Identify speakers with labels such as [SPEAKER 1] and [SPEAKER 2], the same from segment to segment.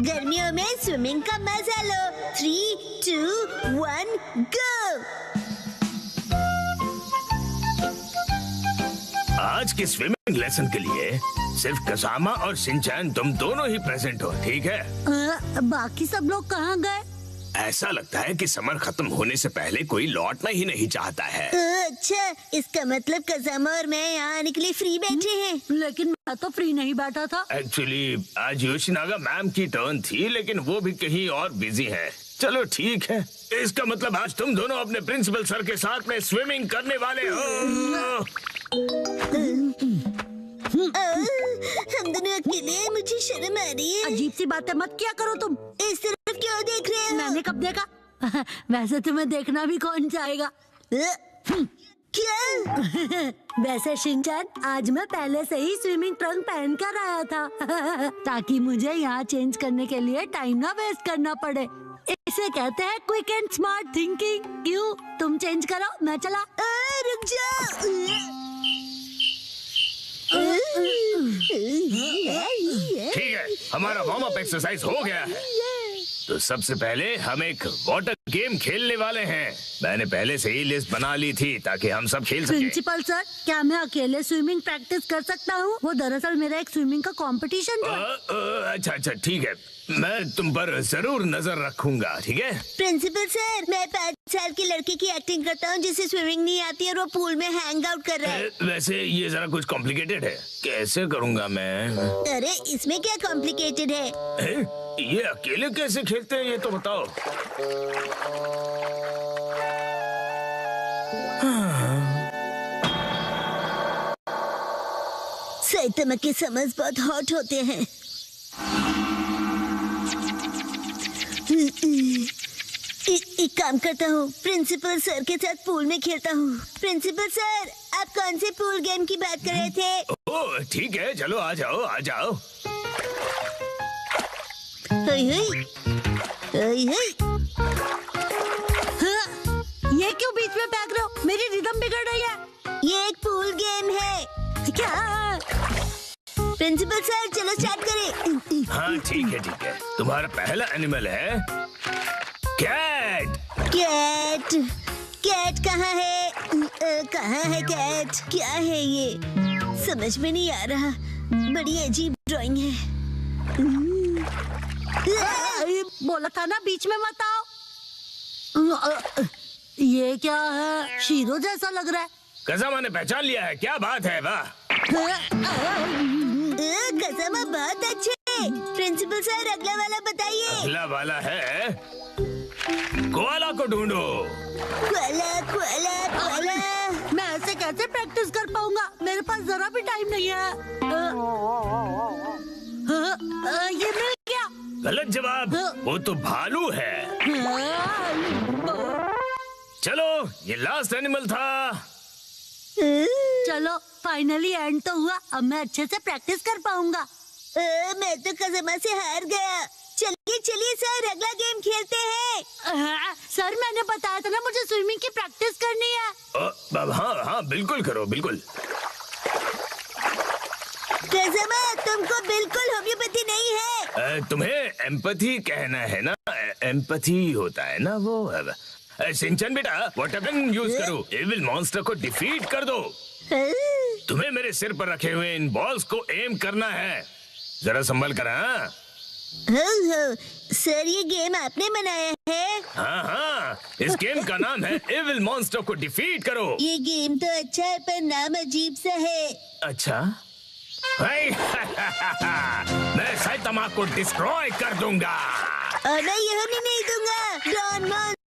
[SPEAKER 1] गर्मियों में स्विमिंग का मजा लो। 3, 2, 1 गो।
[SPEAKER 2] आज के स्विमिंग लेसन के लिए सिर्फ कसामा और शिनचैन तुम दोनों ही प्रेजेंट हो, ठीक है?
[SPEAKER 3] बाकी सब लोग कहाँ गए?
[SPEAKER 2] ऐसा लगता है कि समर खत्म होने से पहले कोई लौटना ही नहीं चाहता है।
[SPEAKER 1] अच्छा, इसका मतलब कसामा और मैं यहाँ आने के लिए फ्री बैठे हैं।
[SPEAKER 3] लेकिन मैं तो फ्री नहीं बैठा था।
[SPEAKER 2] एक्चुअली आज योशिनागा मैम की टर्न थी, लेकिन वो भी कहीं और बिजी है। चलो ठीक है, इसका मतलब आज तुम दोनों अपने प्रिंसिपल सर के साथ में स्विमिंग करने वाले हो।
[SPEAKER 1] हम दोनों अकेले, मुझे शर्म आ रही है।
[SPEAKER 3] अजीब सी बातें मत किया करो तुम।
[SPEAKER 1] इस तरफ क्यों देख रहे हो?
[SPEAKER 3] मैंने कब देखा? वैसे तुम्हें देखना भी कौन चाहेगा?
[SPEAKER 1] क्या?
[SPEAKER 3] वैसे शिनचैन, आज मैं पहले से ही स्विमिंग ट्रंक पहन कर आया था ताकि मुझे यहाँ चेंज करने के लिए टाइम ना वेस्ट करना पड़े। इसे कहते हैं क्विक एंड स्मार्ट थिंकिंग। क्यों? तुम चेंज करो, मैं चला।
[SPEAKER 1] रुक जाओ।
[SPEAKER 2] ठीक है, हमारा वार्म अप एक्सरसाइज हो गया है, तो सबसे पहले हम एक वाटर गेम खेलने वाले हैं। मैंने पहले से ही लिस्ट बना ली थी ताकि हम सब खेल सकें।
[SPEAKER 3] प्रिंसिपल सर, क्या मैं अकेले स्विमिंग प्रैक्टिस कर सकता हूँ? वो दरअसल मेरा एक स्विमिंग का कंपटीशन था।
[SPEAKER 2] अच्छा ठीक है, मैं तुम पर जरूर नजर रखूंगा, ठीक है?
[SPEAKER 1] प्रिंसिपल सर, मैं 5 साल की लड़की की एक्टिंग करता हूँ जिसे स्विमिंग नहीं आती और वो पूल में हैंग आउट कर रहा है।
[SPEAKER 2] वैसे ये जरा कुछ कॉम्प्लिकेटेड है, कैसे करूँगा मैं?
[SPEAKER 1] अरे इसमें क्या कॉम्प्लिकेटेड है?
[SPEAKER 2] ये अकेले कैसे खेलते हैं, ये तो बताओ।
[SPEAKER 1] साइतामा के समर्स बहुत हॉट होते हैं। एक काम करता हूँ, प्रिंसिपल सर के साथ पूल में खेलता हूँ। प्रिंसिपल सर, आप कौन से पूल गेम की बात कर रहे थे?
[SPEAKER 2] ओह ठीक है, चलो आ जाओ आ जाओ।
[SPEAKER 3] ये क्यों बीच में फेंक रहे हो? मेरी रिदम बिगड़ रही है।
[SPEAKER 1] ये एक पूल गेम है।
[SPEAKER 3] क्या?
[SPEAKER 1] प्रिंसिपल सर, चलो स्टार्ट करें।
[SPEAKER 2] हाँ ठीक है। तुम्हारा पहला एनिमल है कैट।
[SPEAKER 1] कैट? कैट कहाँ है? कहाँ है कैट? क्या है ये? समझ में नहीं आ रहा। बड़ी अजीब ड्राइंग है।
[SPEAKER 3] बोला था ना बीच में मत आओ। ये क्या है? शीरो जैसा लग रहा है।
[SPEAKER 2] कसामा ने पहचान लिया है, क्या बात है? वाह,
[SPEAKER 1] कसामा बहुत अच्छे। प्रिंसिपल सर, अगला वाला बताइए।
[SPEAKER 2] अगला वाला है कोआला को ढूंढो।
[SPEAKER 1] कोआला।
[SPEAKER 3] मैं ऐसे कैसे प्रैक्टिस कर पाऊंगा? मेरे पास जरा भी टाइम नहीं है। ये मिल गया।
[SPEAKER 2] गलत जवाब, वो तो भालू है। चलो, ये लास्ट एनिमल था।
[SPEAKER 3] चलो, फाइनली एंड तो हुआ। अब मैं अच्छे से प्रैक्टिस कर पाऊंगा।
[SPEAKER 1] मैं तो कसामा से हार गया। चलिए सर, अगला गेम खेलते हैं।
[SPEAKER 3] सर, मैंने बताया था ना मुझे स्विमिंग की प्रैक्टिस करनी है।
[SPEAKER 2] हाँ बिल्कुल करो, बिल्कुल।
[SPEAKER 1] कसामा, तुमको बिल्कुल होम्योपैथी नहीं है।
[SPEAKER 2] तुम्हें एम्पैथी कहना है ना? एम्पैथी होता है ना वो। शिनचैन बेटा, वाटर गन यूज करो, एविल मॉन्स्टर को डिफीट कर दो। तुम्हें मेरे सिर पर रखे हुए इन बॉल्स को एम करना है। जरा संभल कर।
[SPEAKER 1] हो, सर, ये गेम आपने बनाया है?
[SPEAKER 2] हाँ, इस गेम का नाम है एविल मॉन्स्टर को डिफीट करो।
[SPEAKER 1] ये गेम तो अच्छा है, पर नाम अजीब सा है।
[SPEAKER 2] अच्छा? मैं साइतामा को डिस्ट्रॉय कर दूंगा।
[SPEAKER 1] और मैं ये होने नहीं दूंगा, डॉन मॉन्स्टर।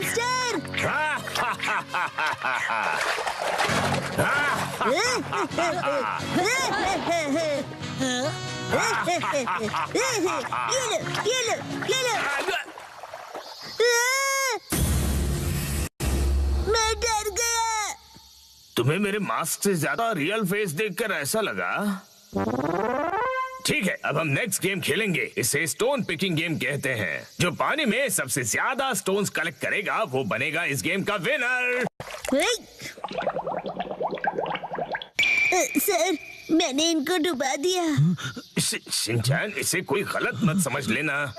[SPEAKER 1] ये लो। मैं डर गया।
[SPEAKER 2] तुम्हें मेरे मास्क से ज्यादा रियल फेस देखकर ऐसा लगा? ठीक है, अब हम नेक्स्ट गेम खेलेंगे। इसे स्टोन पिकिंग गेम कहते हैं। जो पानी में सबसे ज्यादा स्टोन्स कलेक्ट करेगा वो बनेगा इस गेम का विनर।
[SPEAKER 1] सर, मैंने इनको डुबा दिया।
[SPEAKER 2] शिनचैन, इसे कोई गलत मत समझ लेना।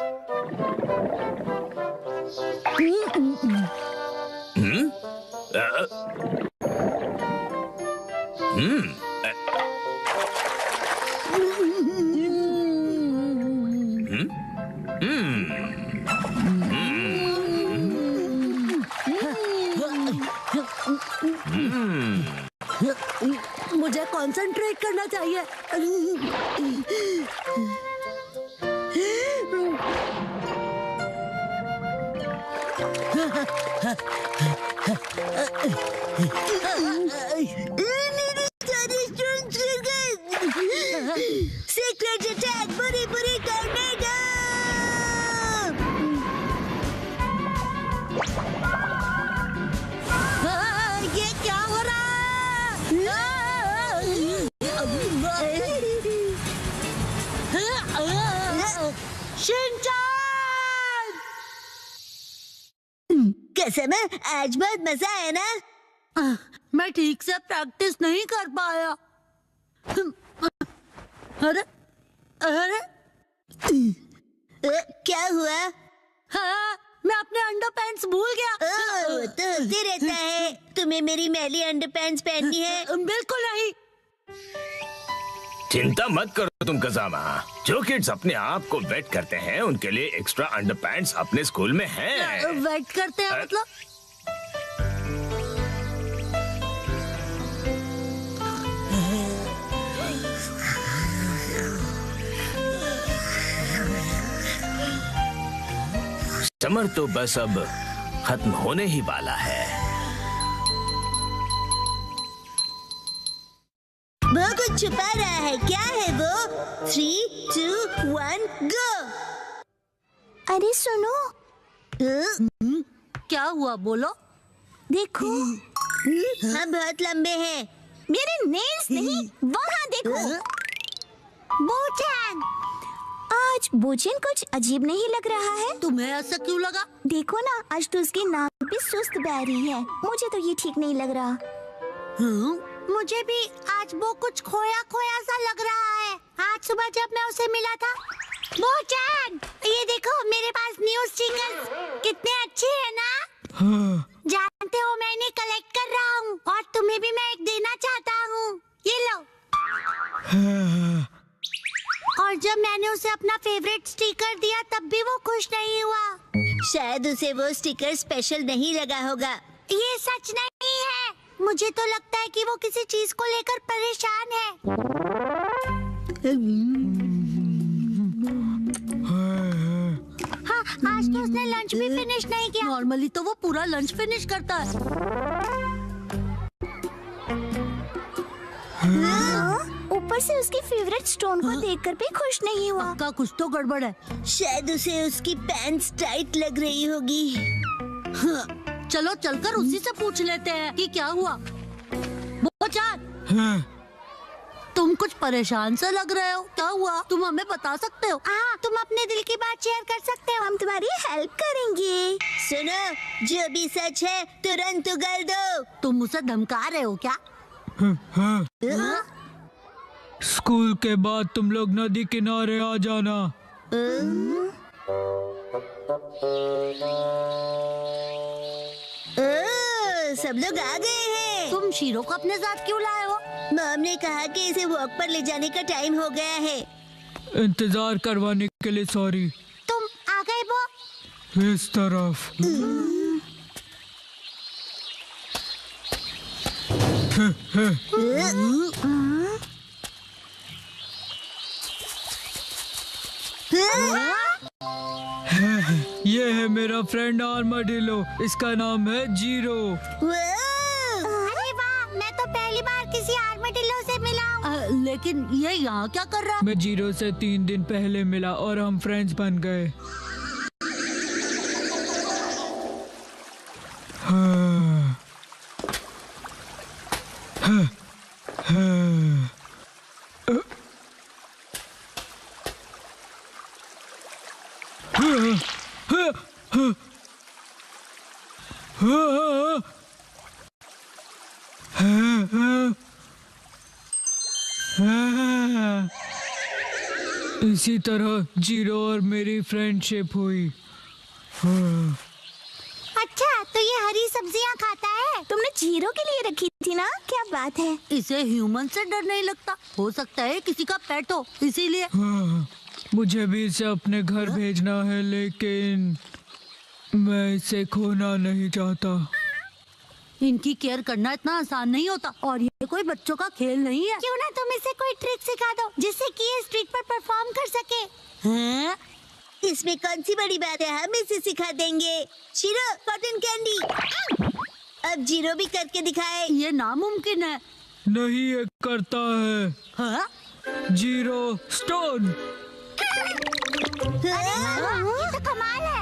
[SPEAKER 3] मुझे कंसंट्रेट करना चाहिए।
[SPEAKER 1] मेरे सारे स्टोन्स गिर गए। सीक्रेट अटैक बुरी बुरी करने दो।
[SPEAKER 3] ये क्या हो रहा है? शिनचैन!
[SPEAKER 1] कसम है, आज बहुत मजा आया ना।
[SPEAKER 3] मैं ठीक से प्रैक्टिस नहीं कर पाया। अरे अरे
[SPEAKER 1] क्या हुआ?
[SPEAKER 3] हाँ, मैं अपने अंडरपैंट्स भूल गया।
[SPEAKER 1] ओह, तो होते रहता है। तुम्हें मेरी मैली अंडरपैंट्स पहननी है?
[SPEAKER 3] बिल्कुल नहीं।
[SPEAKER 2] चिंता मत करो तुम कज़ामा। जो किड्स अपने आप को वेट करते हैं उनके लिए एक्स्ट्रा अंडरपैंट्स अपने स्कूल में हैं।
[SPEAKER 3] वेट करते हैं मतलब?
[SPEAKER 2] समर तो बस अब खत्म होने ही वाला है।
[SPEAKER 1] वो कुछ छुपा रहा है। क्या है वो? 3, 2, 1 गो।
[SPEAKER 4] अरे सुनो,
[SPEAKER 3] क्या हुआ बोलो?
[SPEAKER 4] देखो
[SPEAKER 1] हम बहुत लंबे हैं।
[SPEAKER 4] मेरे नेल्स नहीं, वहाँ देखो। बोचैन, आज बोचैन कुछ अजीब नहीं लग रहा है।
[SPEAKER 3] तुम्हें ऐसा क्यों लगा?
[SPEAKER 4] देखो ना, आज तो उसकी नाक भी सुस्त बह रही है। मुझे तो ये ठीक नहीं लग रहा।
[SPEAKER 3] मुझे भी आज वो कुछ खोया खोया सा लग रहा है। आज सुबह जब मैं उसे मिला था। बोचैन, ये देखो मेरे पास न्यू स्टिकर्स कितने अच्छे हैं ना? जानते हो मैं इन्हें कलेक्ट कर रहा हूँ और तुम्हें भी मैं एक देना चाहता हूँ। ये लो। और जब मैंने उसे अपना फेवरेट स्टिकर दिया तब भी वो खुश नहीं हुआ।
[SPEAKER 1] शायद उसे वो स्टिकर स्पेशल नहीं लगा होगा।
[SPEAKER 4] ये सच नहीं है। मुझे तो लगता है कि वो किसी चीज को लेकर परेशान है। हाँ, आज तो उसने लंच भी फिनिश नहीं किया।
[SPEAKER 3] नॉर्मली तो वो पूरा लंच फिनिश करता है।
[SPEAKER 4] ऊपर से उसकी फेवरेट स्टोन को देखकर भी खुश नहीं हुआ।
[SPEAKER 3] पक्का कुछ तो गड़बड़ है।
[SPEAKER 1] शायद उसे उसकी पैंट्स टाइट लग रही होगी।
[SPEAKER 3] चलो चलकर उसी से पूछ लेते हैं कि क्या हुआ। बोचैन, तुम कुछ परेशान से लग रहे हो। क्या हुआ? तुम हमें बता सकते हो?
[SPEAKER 4] हाँ, तुम अपने दिल की बात शेयर कर सकते हो। हम तुम्हारी हेल्प करेंगे।
[SPEAKER 1] सुनो, जो भी सच है तुरंत उगल दो।
[SPEAKER 3] तुम उसे धमका रहे हो क्या?
[SPEAKER 5] स्कूल के बाद तुम लोग नदी किनारे आ जाना।
[SPEAKER 1] सब लोग आ गए हैं।
[SPEAKER 3] तुम शीरो को अपने साथ क्यों लाए हो?
[SPEAKER 1] मॉम ने कहा कि इसे वॉक पर ले जाने का टाइम हो गया है।
[SPEAKER 5] इंतजार करवाने के लिए सॉरी।
[SPEAKER 4] तुम आ गए वो?
[SPEAKER 5] इस तरफ। ये है मेरा फ्रेंड आर्माडिलो। इसका नाम है जीरो।
[SPEAKER 4] अरे वाह, मैं तो पहली बार किसी आर्माडिलो से मिला हूँ।
[SPEAKER 3] लेकिन ये यहाँ क्या कर रहा है?
[SPEAKER 5] मैं जीरो से 3 दिन पहले मिला और हम फ्रेंड्स बन गए। इसी तरह जीरो और मेरी फ्रेंडशिप हुई। हाँ।
[SPEAKER 4] अच्छा, तो ये हरी सब्जियां खाता है? तुमने जीरो के लिए रखी थी ना? क्या बात है।
[SPEAKER 3] इसे ह्यूमन से डर नहीं लगता। हो सकता है किसी का पेट हो, इसीलिए।
[SPEAKER 5] हाँ, मुझे भी इसे अपने घर भेजना है, लेकिन मैं इसे खोना नहीं चाहता।
[SPEAKER 3] इनकी केयर करना इतना आसान नहीं होता और ये कोई बच्चों का खेल नहीं है।
[SPEAKER 4] क्यों ना तुम इसे कोई ट्रिक सिखा दो जिससे कि ये स्ट्रीट पर परफॉर्म कर सके।
[SPEAKER 3] हैं?
[SPEAKER 1] इसमें कौन सी बड़ी बात है, हम इसे सिखा देंगे। Shero, cotton candy. अब जीरो भी करके दिखाए।
[SPEAKER 3] ये नामुमकिन है।
[SPEAKER 5] नहीं, ये करता है।
[SPEAKER 3] हाँ?
[SPEAKER 5] Zero stone.
[SPEAKER 4] ये तो कमाल है।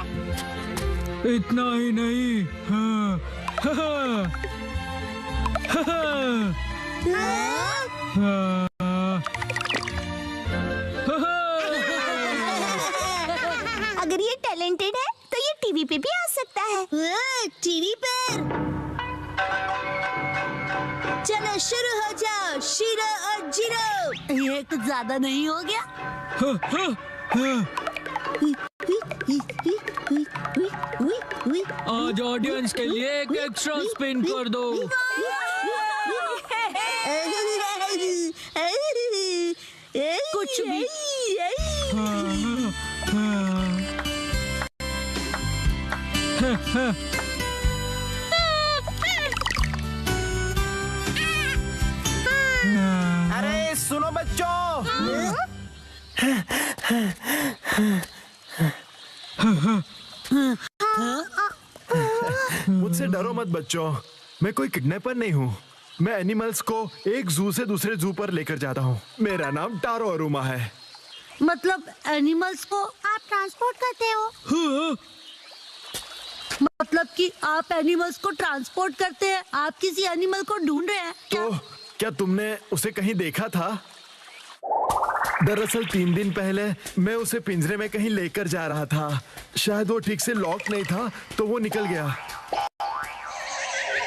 [SPEAKER 5] इतना ही नहीं। हाँ, हाँ, हाँ, हाँ,
[SPEAKER 4] अगर ये टैलेंटेड है तो ये टीवी पे भी आ सकता है।
[SPEAKER 1] टीवी पर। चलो शुरू हो जाओ, शीरो और जीरो।
[SPEAKER 3] ये कुछ ज्यादा नहीं हो गया?
[SPEAKER 5] हाँ, हाँ, हाँ। आज ऑडियंस के लिए एक एक्स्ट्रा स्पिन कर दो।
[SPEAKER 3] कुछ भी।
[SPEAKER 6] अरे सुनो बच्चों, मुझसे डरो मत बच्चों, मैं कोई किडनैपर नहीं हूँ। मैं एनिमल्स को एक जू से दूसरे जू पर लेकर जाता हूँ। मेरा नाम टारो अरुमा है।
[SPEAKER 3] मतलब एनिमल्स को
[SPEAKER 4] आप ट्रांसपोर्ट करते हो?
[SPEAKER 5] हाँ,
[SPEAKER 3] मतलब कि आप एनिमल्स को ट्रांसपोर्ट करते हैं? आप किसी एनिमल को ढूंढ रहे हैं
[SPEAKER 6] तो क्या तुमने उसे कहीं देखा था? दरअसल 3 दिन पहले मैं उसे पिंजरे में कहीं लेकर जा रहा था। शायद वो ठीक से लॉक नहीं था तो वो निकल गया।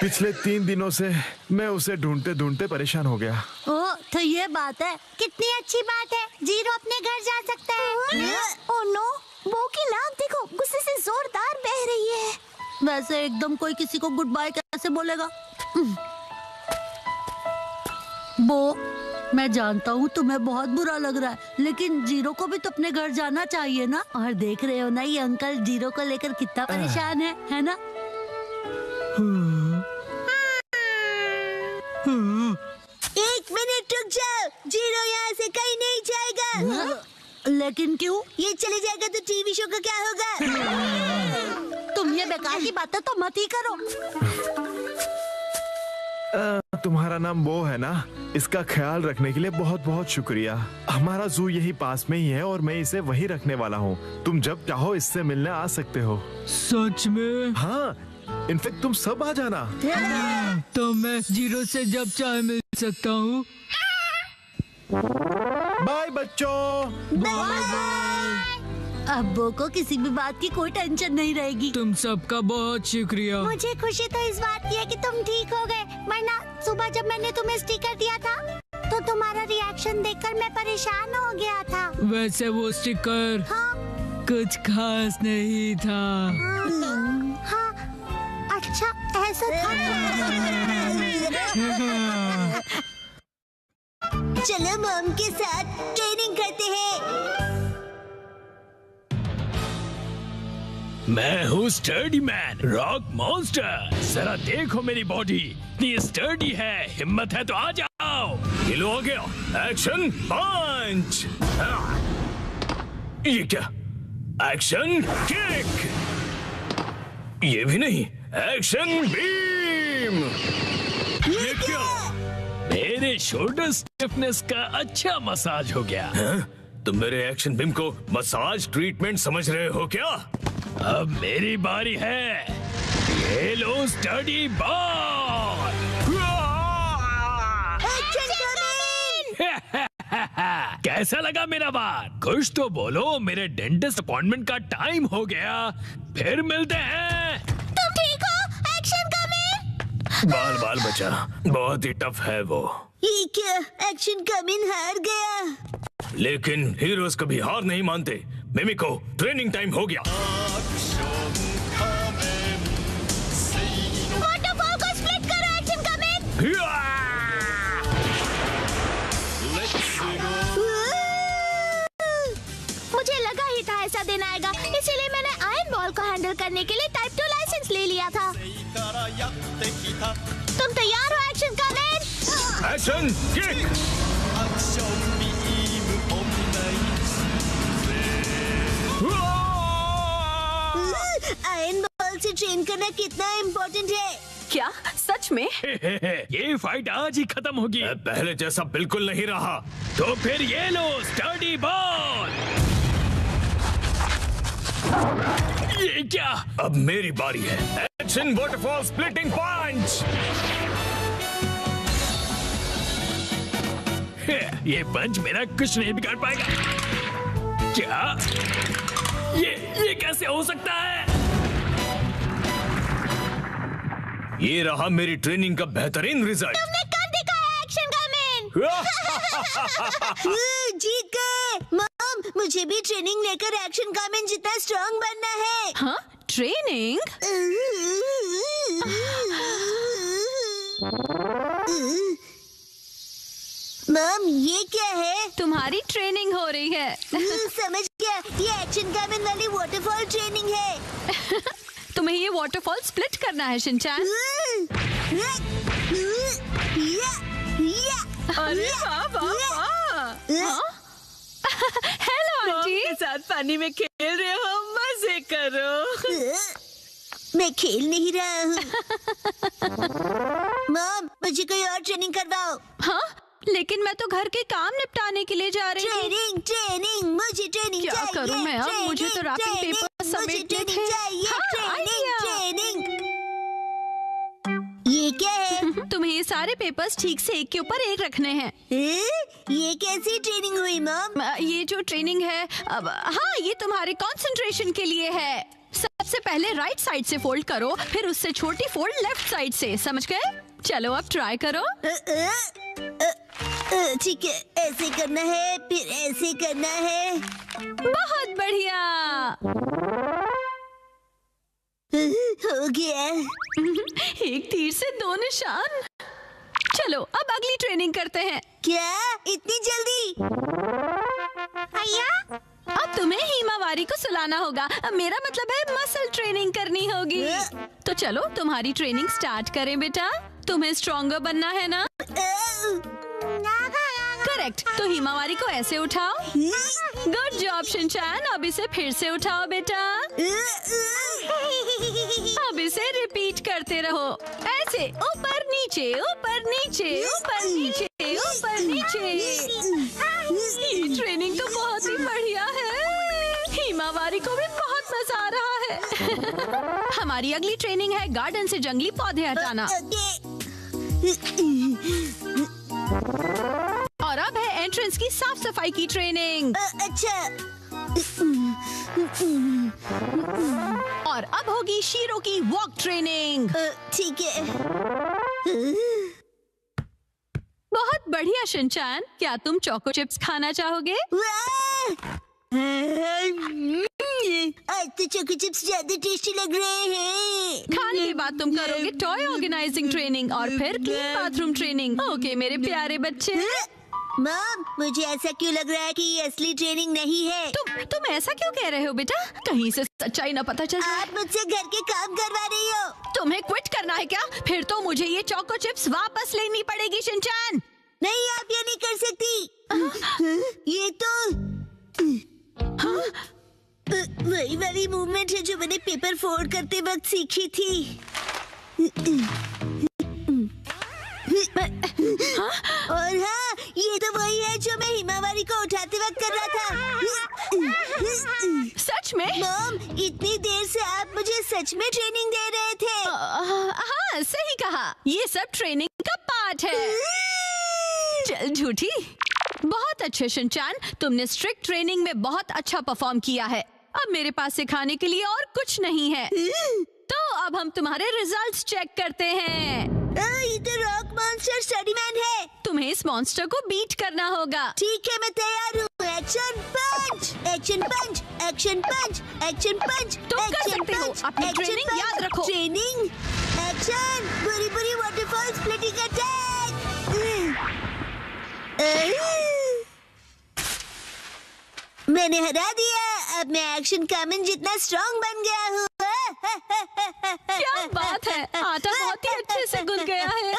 [SPEAKER 6] पिछले 3 दिनों से मैं उसे ढूंढते ढूंढते परेशान हो गया।
[SPEAKER 3] ओ, तो ये बात है।
[SPEAKER 4] कितनी अच्छी बात है, जीरो अपने घर जा सकता है। ओह नो, बो की नाक देखो, गुस्से से जोरदार बह रही है।
[SPEAKER 3] वैसे एकदम कोई किसी को गुड बाय कैसे बोलेगा? बो, मैं जानता हूँ तुम्हें बहुत बुरा लग रहा है, लेकिन जीरो को भी तो अपने घर जाना चाहिए ना। और देख रहे हो ना ये अंकल जीरो को लेकर कितना परेशान है ना?
[SPEAKER 1] एक मिनट रुक जाओ, जीरो यहाँ से कहीं नहीं जाएगा।
[SPEAKER 3] लेकिन क्यों?
[SPEAKER 1] ये चले जाएगा तो टीवी शो का क्या होगा?
[SPEAKER 3] तुम ये बेकार की बातें तो मत ही करो।
[SPEAKER 6] तुम्हारा नाम बो है ना? इसका ख्याल रखने के लिए बहुत बहुत शुक्रिया। हमारा जू यही पास में ही है और मैं इसे वहीं रखने वाला हूँ। तुम जब चाहो इससे मिलने आ सकते हो।
[SPEAKER 5] सच में?
[SPEAKER 6] हाँ, इनफेक्ट तुम सब आ जाना।
[SPEAKER 5] तो मैं जीरो से जब चाहे मिल सकता हूँ।
[SPEAKER 6] बाय बच्चों।
[SPEAKER 3] अब बो को किसी भी बात की कोई टेंशन नहीं रहेगी।
[SPEAKER 5] तुम सबका बहुत शुक्रिया।
[SPEAKER 4] मुझे खुशी तो इस बात की है कि तुम ठीक हो गए, वरना सुबह जब मैंने तुम्हें स्टिकर दिया था तो तुम्हारा रिएक्शन देखकर मैं परेशान हो गया था।
[SPEAKER 5] वैसे वो स्टिकर
[SPEAKER 4] हाँ,
[SPEAKER 5] कुछ खास नहीं था।
[SPEAKER 4] हाँ, अच्छा ऐसा था।
[SPEAKER 1] चलो मॉम के साथ ट्रेनिंग करते हैं।
[SPEAKER 2] मैं हूँ स्टर्डी मैन, रॉक मॉन्स्टर। जरा देखो मेरी बॉडी इतनी स्टर्डी है। हिम्मत है तो आ जाओ। किलो हो गया। एक्शन पंच। ये क्या? Action kick. ये भी नहीं। Action beam. ये क्या? मेरे शोल्डर स्टिफनेस का अच्छा मसाज हो गया। तुम मेरे एक्शन बीम को मसाज ट्रीटमेंट समझ रहे हो क्या? अब मेरी बारी है। ये लो स्टडी बॉल। कैसा लगा मेरा बार? कुछ तो बोलो। मेरे डेंटिस्ट अपॉइंटमेंट का टाइम हो गया। फिर मिलते हैं।
[SPEAKER 4] तुम ठीक हो? Action coming.
[SPEAKER 2] बाल बाल बचा, बहुत ही टफ है वो।
[SPEAKER 1] ये क्या? एक्शन कमिंग हार गया।
[SPEAKER 2] लेकिन हीरोज कभी हार नहीं मानते। मिमिको, ट्रेनिंग टाइम हो गया।
[SPEAKER 4] वाटरफॉल को स्प्लिट करो, एक्शन कमिंग। मुझे लगा ही था ऐसा दिन आएगा, इसीलिए मैंने आयरन बॉल को हैंडल करने के लिए टाइप 2 लाइसेंस ले लिया था। तुम तैयार हो, action coming?
[SPEAKER 2] Action kick.
[SPEAKER 1] Iron ball से ट्रेन करना कितना इम्पोर्टेंट है।
[SPEAKER 7] क्या सच में?
[SPEAKER 5] ये फाइट आज ही खत्म होगी।
[SPEAKER 2] पहले जैसा बिल्कुल नहीं रहा।
[SPEAKER 5] तो फिर ये लो स्टडी बॉल। ये क्या?
[SPEAKER 2] अब मेरी बारी है। एक्शन वाटरफॉल स्प्लिटिंग पंच।
[SPEAKER 5] ये पंच मेरा कुछ नहीं बिगाड़ पाएगा। क्या? ये कैसे हो सकता है?
[SPEAKER 2] ये रहा मेरी ट्रेनिंग का बेहतरीन रिजल्ट।
[SPEAKER 4] तुमने कर दिखाया, एक्शन कमिंग।
[SPEAKER 1] जीत गए। मॉम, मुझे भी ट्रेनिंग लेकर एक्शन कामेन जितना स्ट्रांग बनना है।
[SPEAKER 7] हाँ, ट्रेनिंग?
[SPEAKER 1] मॉम, ये क्या है?
[SPEAKER 7] तुम्हारी ट्रेनिंग हो रही है।
[SPEAKER 1] समझ गया, ये एक्शन कामेन वाली वाटरफॉल ट्रेनिंग है।
[SPEAKER 7] तुम्हें ये वाटरफॉल स्प्लिट करना है, शिनचैन। अरे वाह वाह वाह। Hello aunty.
[SPEAKER 3] के साथ पानी में खेल रहे हो, मजे करो।
[SPEAKER 1] मैं खेल नहीं रहा हूँ। मॉम, मुझे कोई और ट्रेनिंग करवाओ।
[SPEAKER 7] हाँ, लेकिन मैं तो घर के काम निपटाने के लिए जा रही हूँ।
[SPEAKER 1] ट्रेनिंग, मुझे ट्रेनिंग
[SPEAKER 7] क्या
[SPEAKER 1] चाहिए।
[SPEAKER 7] करूँ मैं अब? मुझे तो रैपिंग
[SPEAKER 1] ट्रेनिंग,
[SPEAKER 7] पेपर
[SPEAKER 1] मुझे
[SPEAKER 7] समेटने
[SPEAKER 1] ट्रेनिंग
[SPEAKER 7] थे।
[SPEAKER 1] चाहिए।
[SPEAKER 7] हाँ, आइडिया।
[SPEAKER 1] ट्रेनिंग। ये क्या है?
[SPEAKER 7] तुम्हें ये सारे पेपर्स ठीक से एक के ऊपर एक रखने हैं।
[SPEAKER 1] ये कैसी ट्रेनिंग हुई मॉम?
[SPEAKER 7] ये जो ट्रेनिंग है, अब हाँ, ये तुम्हारे कंसंट्रेशन के लिए है। सबसे पहले राइट साइड से फोल्ड करो, फिर उससे छोटी फोल्ड लेफ्ट साइड से। समझ गए? चलो अब ट्राई करो।
[SPEAKER 1] ठीक है, ऐसे करना है, फिर ऐसे करना है।
[SPEAKER 7] बहुत बढ़िया।
[SPEAKER 1] हो गया।
[SPEAKER 7] एक तीर से दो निशान। चलो अब अगली ट्रेनिंग करते हैं।
[SPEAKER 1] क्या इतनी जल्दी?
[SPEAKER 4] भैया,
[SPEAKER 7] अब तुम्हें हिमावारी को सुलाना होगा। अब मेरा मतलब है मसल ट्रेनिंग करनी होगी। तो चलो तुम्हारी ट्रेनिंग स्टार्ट करें बेटा। तुम्हें स्ट्रॉन्गर बनना है ना? करेक्ट। तो हिमावारी को ऐसे उठाओ। Good job Shinchan. अब इसे फिर से उठाओ बेटा। अब इसे रिपीट करते रहो, ऐसे ऊपर नीचे ऊपर नीचे ऊपर नीचे ऊपर नीचे। ये ट्रेनिंग तो बहुत ही बढ़िया है। हिमावारी को भी बहुत मजा आ रहा है। हमारी अगली ट्रेनिंग है गार्डन से जंगली पौधे हटाना। और अब है एंट्रेंस की साफ सफाई की ट्रेनिंग।
[SPEAKER 1] अच्छा।
[SPEAKER 7] और अब होगी शीरो की वॉक ट्रेनिंग।
[SPEAKER 1] ठीक है।
[SPEAKER 7] बहुत बढ़िया शिनचैन। क्या तुम चोको चिप्स खाना चाहोगे?
[SPEAKER 1] आज तो चोको चिप्स ज्यादा टेस्टी लग रहे हैं।
[SPEAKER 7] खाने के बाद तुम करोगे टॉय ऑर्गेनाइजिंग ट्रेनिंग और फिर क्लीन बाथरूम ट्रेनिंग। ओके मेरे प्यारे बच्चे।
[SPEAKER 1] मॉम, मुझे ऐसा क्यों लग रहा है कि ये असली ट्रेनिंग नहीं है?
[SPEAKER 7] तुम ऐसा क्यों कह रहे हो बेटा? कहीं से सच्चाई ना पता चल जाए।
[SPEAKER 1] आप मुझसे घर के काम करवा रही हो।
[SPEAKER 7] तुम्हें क्विट करना है क्या? फिर तो मुझे ये चोको चिप्स वापस लेनी पड़ेगी शिनचैन।
[SPEAKER 1] नहीं, आप ये नहीं कर सकती। ये तो वही वाली मूवमेंट है जो मैंने पेपर फोल्ड करते वक्त सीखी थी। और हाँ, ये तो वही है जो मैं हिमावारी को उठाते वक्त कर रहा था।
[SPEAKER 7] सच में?
[SPEAKER 1] मॉम, इतनी देर से आप मुझे सच में ट्रेनिंग दे रहे थे।
[SPEAKER 7] हाँ सही कहा। ये सब ट्रेनिंग का पार्ट है। चल झूठी। बहुत अच्छे शिनचैन, तुमने स्ट्रिक्ट ट्रेनिंग में बहुत अच्छा परफॉर्म किया है। अब मेरे पास सिखाने के लिए और कुछ नहीं है। तो अब हम तुम्हारे रिजल्ट्स चेक करते हैं।
[SPEAKER 1] ये तो रॉक मॉन्स्टर स्टडीमैन है।
[SPEAKER 7] तुम्हें इस मॉन्स्टर को बीट करना होगा।
[SPEAKER 1] ठीक है, मैं तैयार हूँ। एक्शन पंच, एक्शन पंच, एक्शन पंच, एक्शन पंच।
[SPEAKER 7] तुम कर सकते हो। अपनी ट्रेनिंग याद रखो।
[SPEAKER 1] ट्रेनिंग, एक्शन, बुरी बुरी वाटरफॉल स्प्लिटिंग अटैक। मैंने हरा दिया। अब मैं एक्शन कामन जितना स्ट्रांग बन गया हूँ।
[SPEAKER 7] क्या बात है, आटा बहुत ही अच्छे से गुल गया है।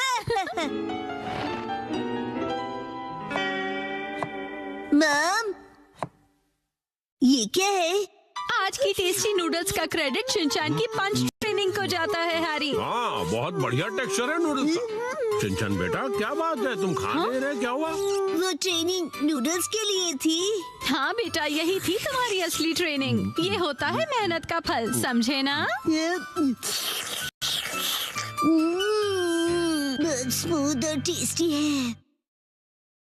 [SPEAKER 1] मॉम, ये क्या है?
[SPEAKER 7] आज की टेस्टी नूडल्स का क्रेडिट शिनचैन की पंच ट्रेनिंग को जाता है हैरी।
[SPEAKER 8] हाँ, बहुत बढ़िया टेक्सचर है नूडल्स का। शिनचैन बेटा, क्या बात है, तुम खा नहीं रहे, क्या हुआ?
[SPEAKER 1] वो ट्रेनिंग नूडल्स के लिए थी।
[SPEAKER 7] हाँ बेटा, यही थी तुम्हारी असली ट्रेनिंग। ये होता है मेहनत का फल, समझे ना?
[SPEAKER 1] बहुत स्मूथ और टेस्टी है।